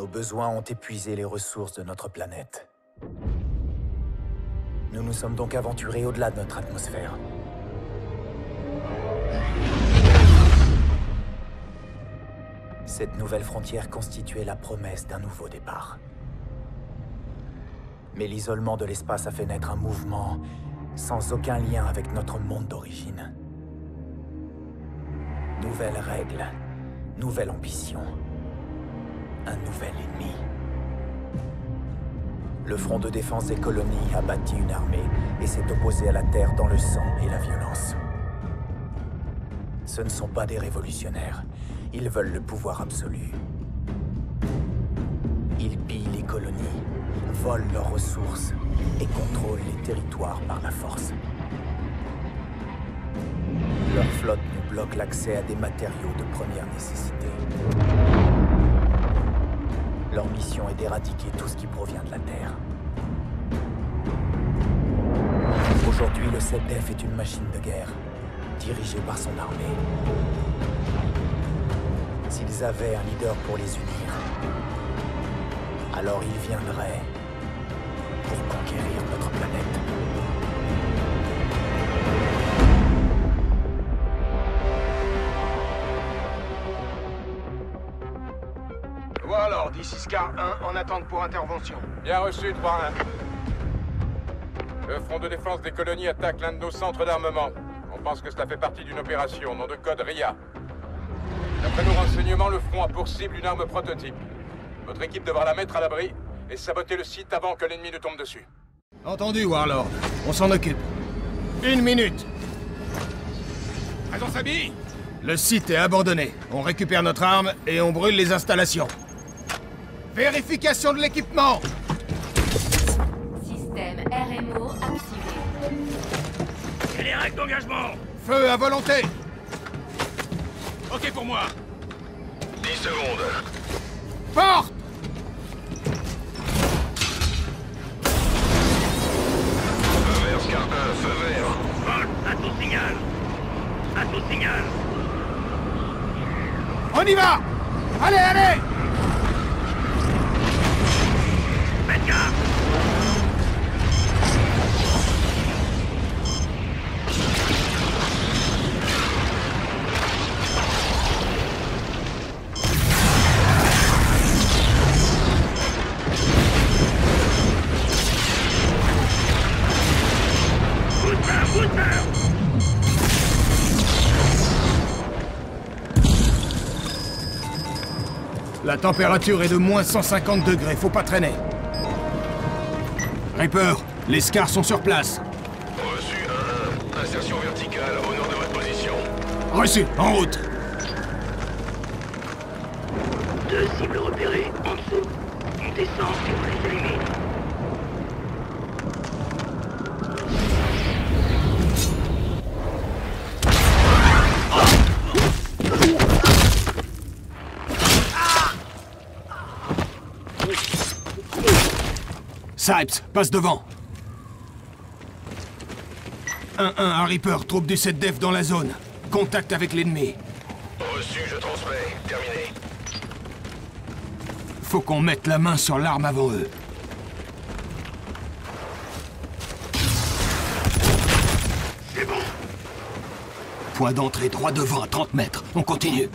Nos besoins ont épuisé les ressources de notre planète. Nous nous sommes donc aventurés au-delà de notre atmosphère. Cette nouvelle frontière constituait la promesse d'un nouveau départ. Mais l'isolement de l'espace a fait naître un mouvement sans aucun lien avec notre monde d'origine. Nouvelles règles, nouvelle ambition, un nouvel ennemi. Le Front de défense des colonies a bâti une armée et s'est opposé à la Terre dans le sang et la violence. Ce ne sont pas des révolutionnaires. Ils veulent le pouvoir absolu. Ils pillent les colonies, volent leurs ressources et contrôlent les territoires par la force. Leur flotte nous bloque l'accès à des matériaux de première nécessité. Leur mission est d'éradiquer tout ce qui provient de la Terre. Aujourd'hui, le SETDEF est une machine de guerre, dirigée par son armée. S'ils avaient un leader pour les unir, alors ils viendraient pour conquérir notre planète. Voilà alors, D6Car 1 en attente pour intervention. Bien reçu, 3-1. Le Front de défense des colonies attaque l'un de nos centres d'armement. On pense que cela fait partie d'une opération, nom de code RIA. D'après nos renseignements, le Front a pour cible une arme prototype. Votre équipe devra la mettre à l'abri et saboter le site avant que l'ennemi ne tombe dessus. Entendu, Warlord. On s'en occupe. 1 minute. Présent s'habille. Le site est abandonné. On récupère notre arme et on brûle les installations. Vérification de l'équipement. Système RMO activé. Et les règles d'engagement. Feu à volonté. Ok pour moi. 10 secondes. Porte. Feu vert, Scar 1, feu vert. Vol, à tout signal. À tout signal. On y va. Allez, allez. Faites gaffe. La température est de moins 150 degrés, faut pas traîner. Reaper, les Scars sont sur place. Reçu 1-1. Insertion verticale au nord de votre position. Reçu, en route. 2 cibles repérées en dessous. On descend et on les élimine. Sipes, passe devant. 1-1 à Reaper, troupe du SETDEF dans la zone. Contact avec l'ennemi. Reçu, je transmets. Terminé. Faut qu'on mette la main sur l'arme avant eux. C'est bon. Point d'entrée droit devant à 30 mètres. On continue.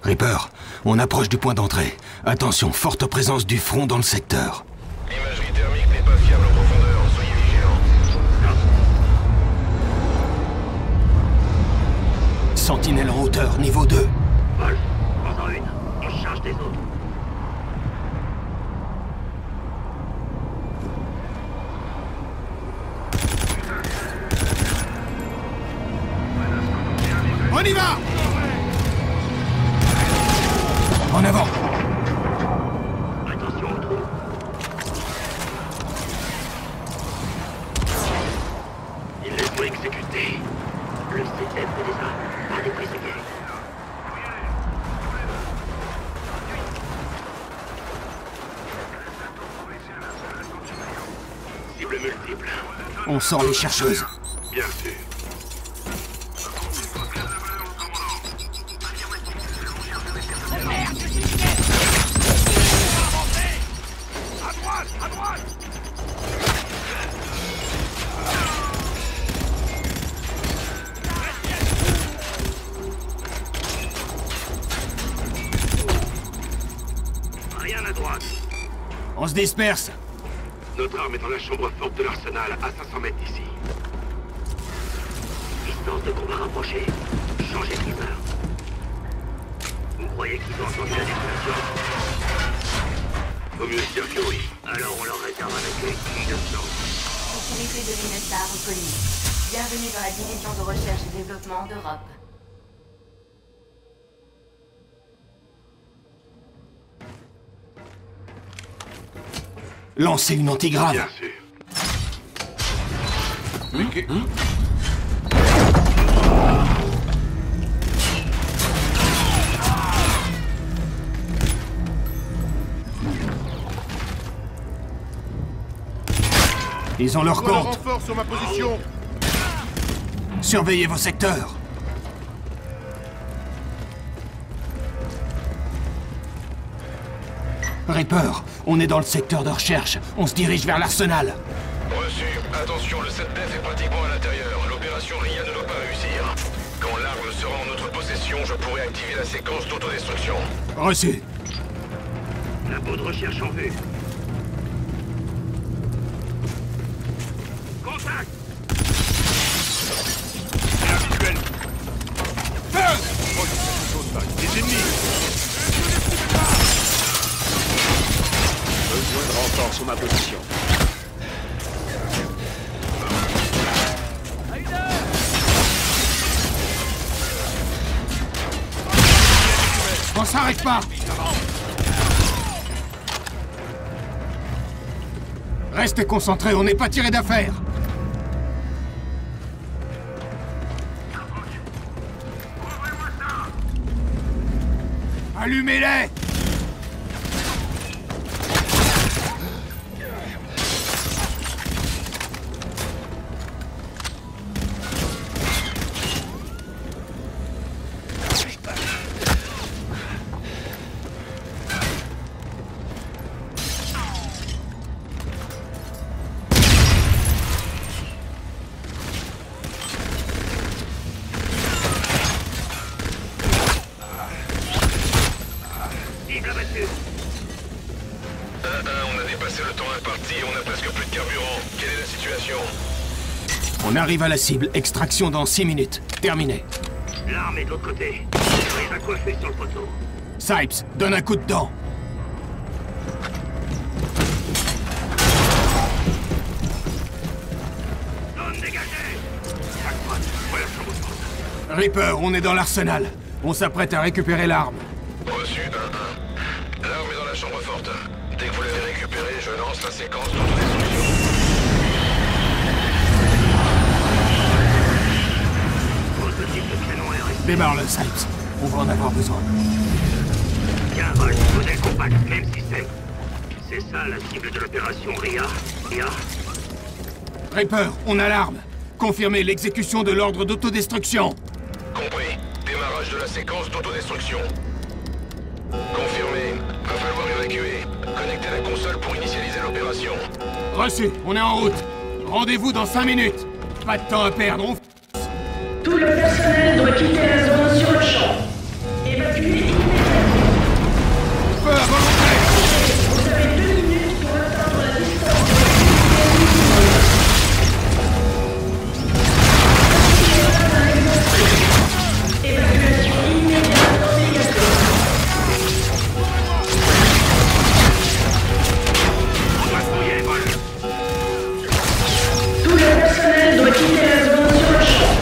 Reaper, on approche du point d'entrée. Attention, forte présence du front dans le secteur. L'imagerie thermique n'est pas fiable en profondeur. Soyez vigilants. Sentinelle en hauteur, niveau 2. Wolf, prends-en une. On charge des autres. On y va! En avant! Attention au trou. Il les faut exécuter. Le CF est déjà pas des prisonniers. Cible multiple. On sort les chercheuses. Bien sûr. droite. On se disperse. Notre arme est dans la chambre forte de l'arsenal, à 500 mètres d'ici. Distance de combat rapprochée. Changez de leader. Vous croyez qu'ils ont entendu la détonation? Faut mieux se dire que oui. Alors on leur réserve un accueil digne de ce nom. Sécurité de l'INESA reconnue. Bienvenue dans la division de recherche et développement d'Europe. Lancez une antigrave. Bien sûr. Ils ont leur Envoie le compte. renfort sur ma position. Surveillez vos secteurs. Reaper, on est dans le secteur de recherche. On se dirige vers l'arsenal. Reçu. Attention, le 7-Def est pratiquement à l'intérieur. L'opération RIA ne doit pas réussir. Quand l'arme sera en notre possession, je pourrai activer la séquence d'autodestruction. Reçu. Labo de recherche en vue. Contact! Visuel. Des ennemis. Besoin de renfort sur ma position. On s'arrête pas. Restez concentrés, on n'est pas tiré d'affaire. Allumez-les! Cible abattue. 1-1, on a dépassé le temps imparti et on a presque plus de carburant. Quelle est la situation? On arrive à la cible, extraction dans 6 minutes. Terminé. L'arme est de l'autre côté. On les a coiffés sur le poteau. Sipes, donne un coup de dent. Zone dégagée. Chaque droite, voilà chambre forte. Reaper, on est dans l'arsenal. On s'apprête à récupérer l'arme. Reçu 1-1. L'arme est dans la chambre forte. Dès que vous l'avez récupérée, je lance la séquence d'autodestruction. Prototype de canon RS. Démarre-le, Sipes. On va en avoir besoin. Bien, Rush, modèle compact, même système. C'est ça la cible de l'opération RIA. RIA. Reaper, on a l'arme. Confirmez l'exécution de l'ordre d'autodestruction. Compris. Démarrage de la séquence d'autodestruction. Confirmé. Va falloir évacuer. Connectez la console pour initialiser l'opération. Reçu, on est en route. Rendez-vous dans 5 minutes. Pas de temps à perdre, on... Tout le personnel doit quitter la zone sur le champ. Évacuez immédiatement. Feu à volonté. Vous avez 2 minutes pour atteindre la distance de évacuation immédiate obligatoire. On doit fouiller les vols. Tout le personnel doit quitter la zone sur le champ.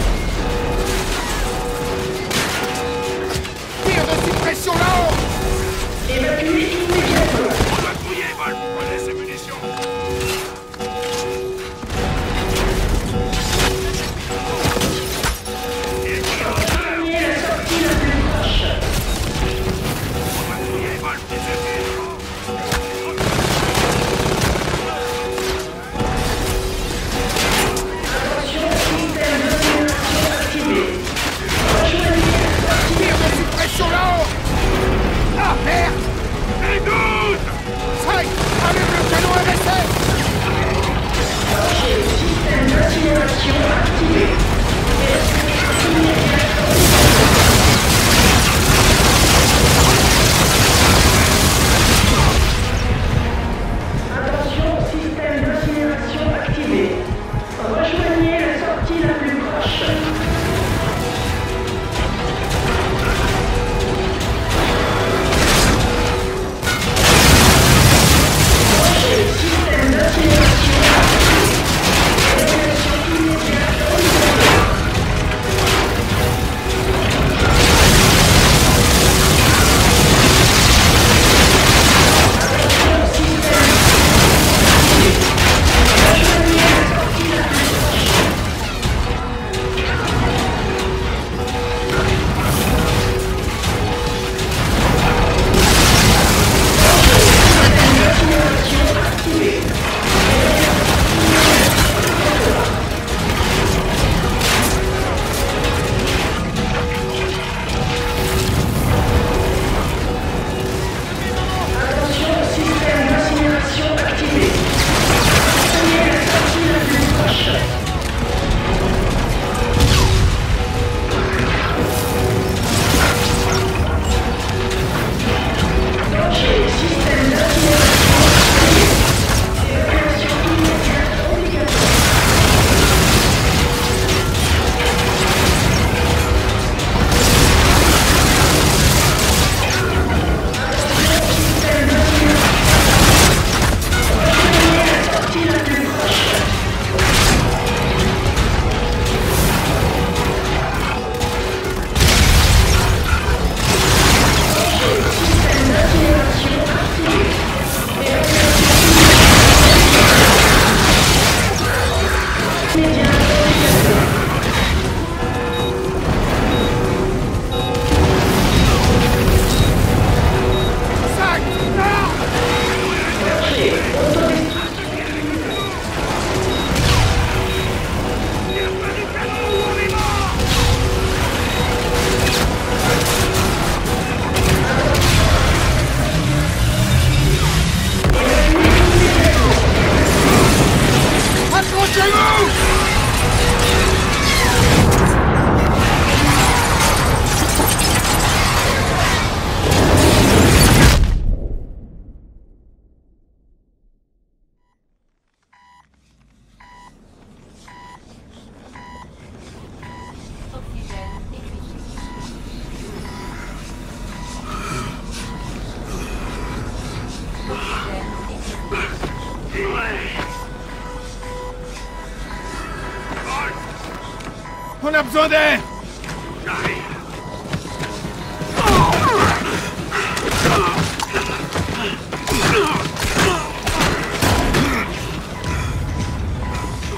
a besoin d'air!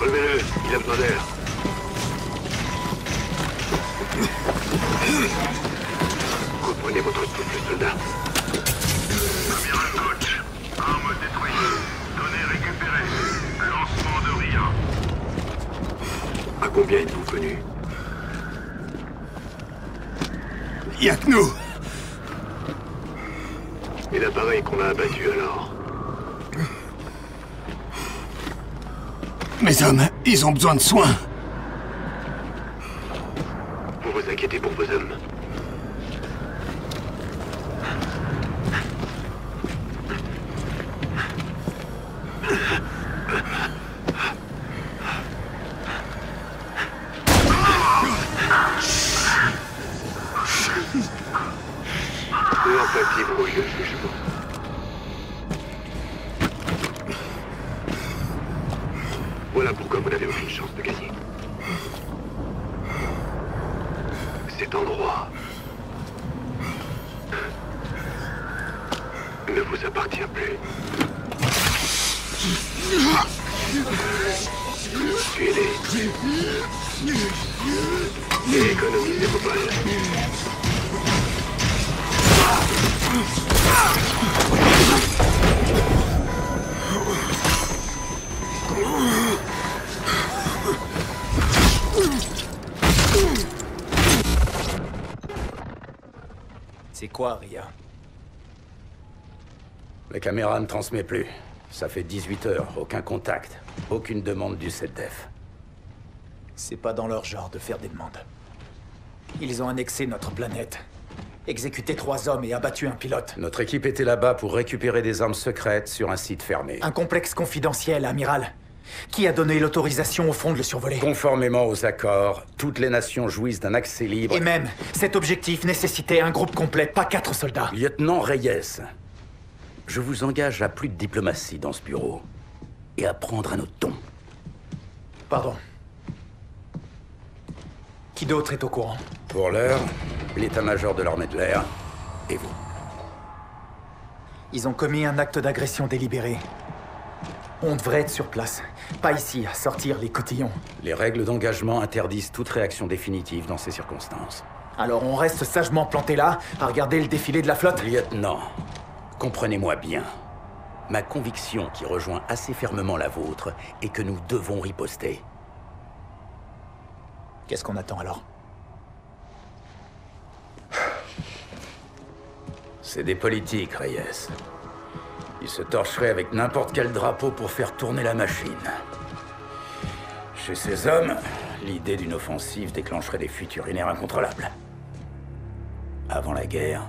Relevez-le, il a besoin d'air. Reprenez votre souffle, soldat. Amiral Coach, arme détruite. Données récupérées. Lancement de RIA. À combien êtes-vous venus? Y'a que nous! Et l'appareil qu'on a abattu alors? Mes hommes, ils ont besoin de soins. Vous vous inquiétez pour vos hommes. L'empathie brouille le jugement. Voilà pourquoi vous n'avez aucune chance de gagner. Cet endroit ne vous appartient plus. Tuez-les. Et économisez vos balles. C'est quoi, Ria? La caméra ne transmet plus. Ça fait 18 heures, aucun contact. Aucune demande du SETDEF. C'est pas dans leur genre de faire des demandes. Ils ont annexé notre planète, exécuté 3 hommes et abattu un pilote. Notre équipe était là-bas pour récupérer des armes secrètes sur un site fermé. Un complexe confidentiel, amiral. Qui a donné l'autorisation au fond de le survoler? Conformément aux accords, toutes les nations jouissent d'un accès libre. Et même, cet objectif nécessitait un groupe complet, pas 4 soldats. Lieutenant Reyes, je vous engage à plus de diplomatie dans ce bureau. Et à prendre un autre ton. Pardon. Qui d'autre est au courant? Pour l'heure, l'état-major de l'armée de l'air et vous. Ils ont commis un acte d'agression délibéré. On devrait être sur place, pas ici à sortir les cotillons. Les règles d'engagement interdisent toute réaction définitive dans ces circonstances. Alors on reste sagement planté là, à regarder le défilé de la flotte? Lieutenant, comprenez-moi bien. Ma conviction, qui rejoint assez fermement la vôtre, est que nous devons riposter. Qu'est-ce qu'on attend alors? C'est des politiques, Reyes. Ils se torcheraient avec n'importe quel drapeau pour faire tourner la machine. Chez ces hommes, l'idée d'une offensive déclencherait des fuites urinaires incontrôlables. Avant la guerre,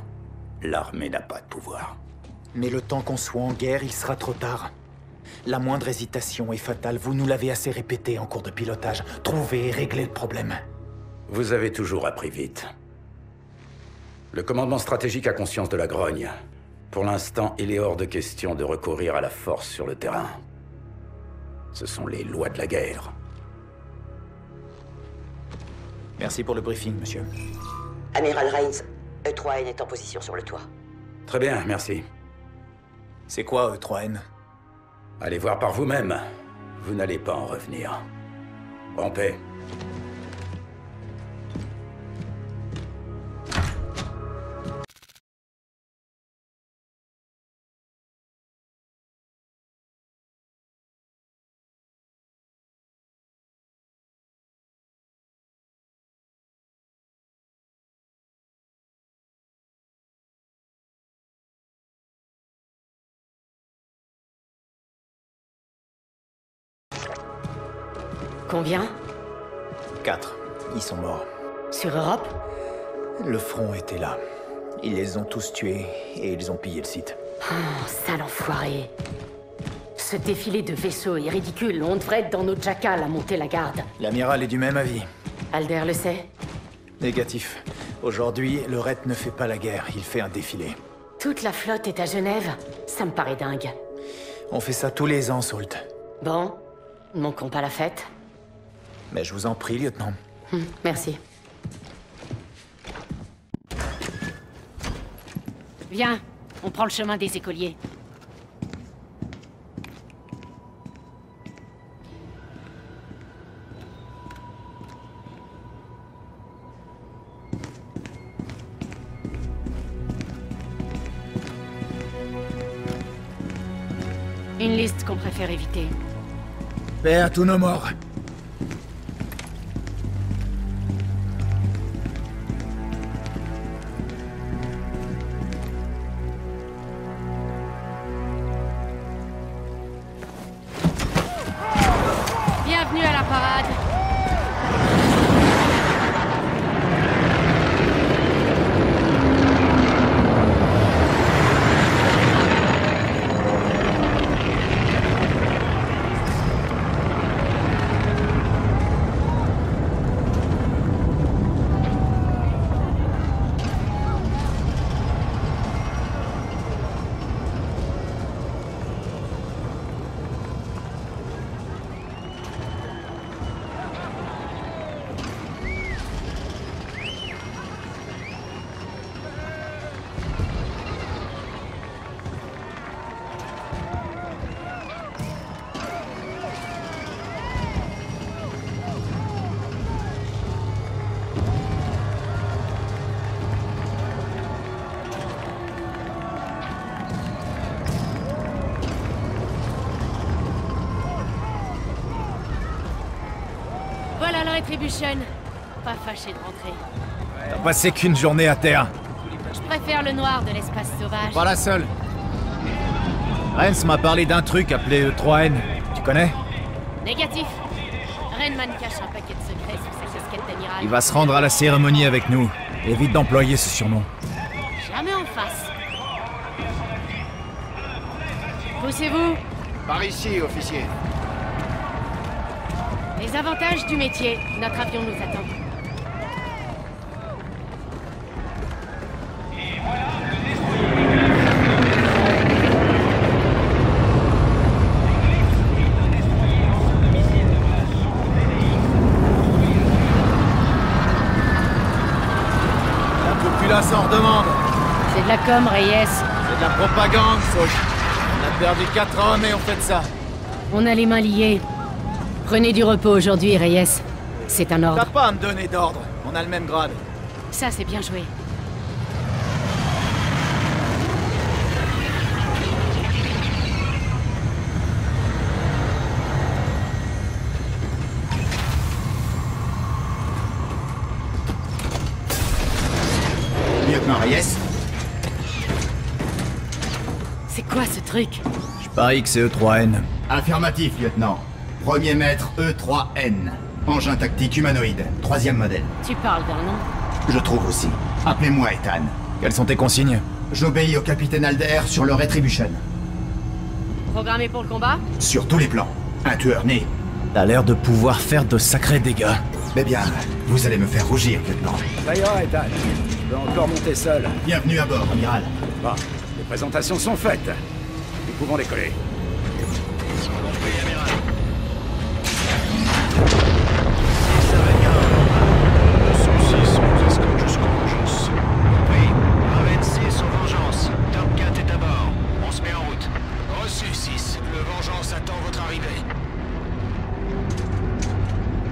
l'armée n'a pas de pouvoir. Mais le temps qu'on soit en guerre, il sera trop tard. La moindre hésitation est fatale, vous nous l'avez assez répété en cours de pilotage. Trouvez et réglez le problème. Vous avez toujours appris vite. Le commandement stratégique a conscience de la grogne. Pour l'instant, il est hors de question de recourir à la force sur le terrain. Ce sont les lois de la guerre. Merci pour le briefing, monsieur. Amiral Rains, E3N est en position sur le toit. Très bien, merci. C'est quoi, E3N? Allez voir par vous-même. Vous n'allez pas en revenir. En paix. Combien? 4. Ils sont morts. Sur Europe? Le front était là. Ils les ont tous tués et ils ont pillé le site. Oh, sale enfoiré. Ce défilé de vaisseaux est ridicule. On devrait être dans nos jacals à monter la garde. L'amiral est du même avis. Alder le sait? Négatif. Aujourd'hui, le RET ne fait pas la guerre, il fait un défilé. Toute la flotte est à Genève? Ça me paraît dingue. On fait ça tous les ans, Salt. Bon, ne manquons pas la fête. Mais je vous en prie, lieutenant. Merci. Viens, on prend le chemin des écoliers. Une liste qu'on préfère éviter. Paix à tous nos morts. Bienvenue à la parade. Voilà la Retribution. Pas fâché de rentrer. T'as passé qu'une journée à terre. Je préfère le noir de l'espace sauvage. Pas la seule. Rens m'a parlé d'un truc appelé E3N. Tu connais? Négatif. Renman cache un paquet de secrets sous sa casquette d'amiral. Il va se rendre à la cérémonie avec nous. Évite d'employer ce surnom. Jamais en face. Poussez-vous. Par ici, officier. Les avantages du métier. Notre avion nous attend. La population en demande. C'est de la com, Reyes. C'est de la propagande, Saul. On a perdu 4 hommes et on fait de ça. On a les mains liées. Prenez du repos aujourd'hui, Reyes. C'est un T'as ordre. pas à me donner d'ordre. On a le même grade. Ça, c'est bien joué. Lieutenant Reyes? C'est quoi ce truc? Je parie que c'est E3N. Affirmatif, lieutenant. Premier maître E3N. Engin tactique humanoïde. 3e modèle. Tu parles d'un nom? Je trouve aussi. Appelez-moi Ethan. Quelles sont tes consignes? J'obéis au capitaine Alder sur le Retribution. Programmé pour le combat? Sur tous les plans. Un tueur né. T'as l'air de pouvoir faire de sacrés dégâts. Mais bien, vous allez me faire rougir, lieutenant. Ça ira, Ethan. Je peux encore monter seul. Bienvenue à bord, amiral. Bon, les présentations sont faites. Nous pouvons décoller.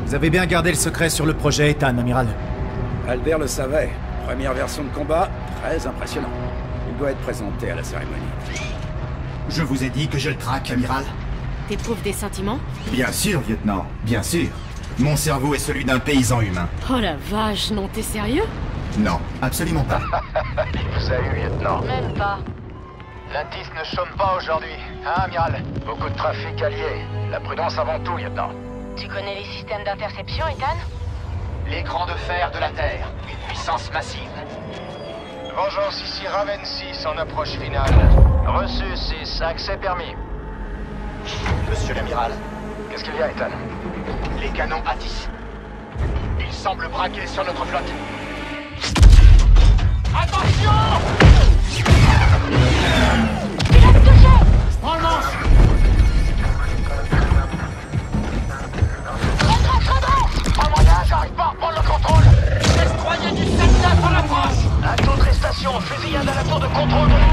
Vous avez bien gardé le secret sur le projet Ethan, amiral. Alder le savait. Première version de combat, très impressionnant. Il doit être présenté à la cérémonie. Je vous ai dit que je le traque, amiral. T'éprouves des sentiments? Bien sûr, lieutenant. Bien sûr. Mon cerveau est celui d'un paysan humain. Oh la vache, non, t'es sérieux? Non, absolument pas. Vous avez eu, lieutenant. Même pas. L'Intis ne chôme pas aujourd'hui, hein, amiral? Beaucoup de trafic allié. La prudence avant tout, lieutenant. Tu connais les systèmes d'interception, Ethan? L'écran de fer de la Terre. Une puissance massive. Vengeance ici, Raven 6 en approche finale. Reçu 6, accès permis. Monsieur l'amiral, Qu'est-ce qu'il y a, Ethan? les canons Attis. Ils semblent braquer sur notre flotte. Attention! Prends le manche! Pas moyen, j'arrive pas à reprendre Attention, fusillade à la tour de contrôle de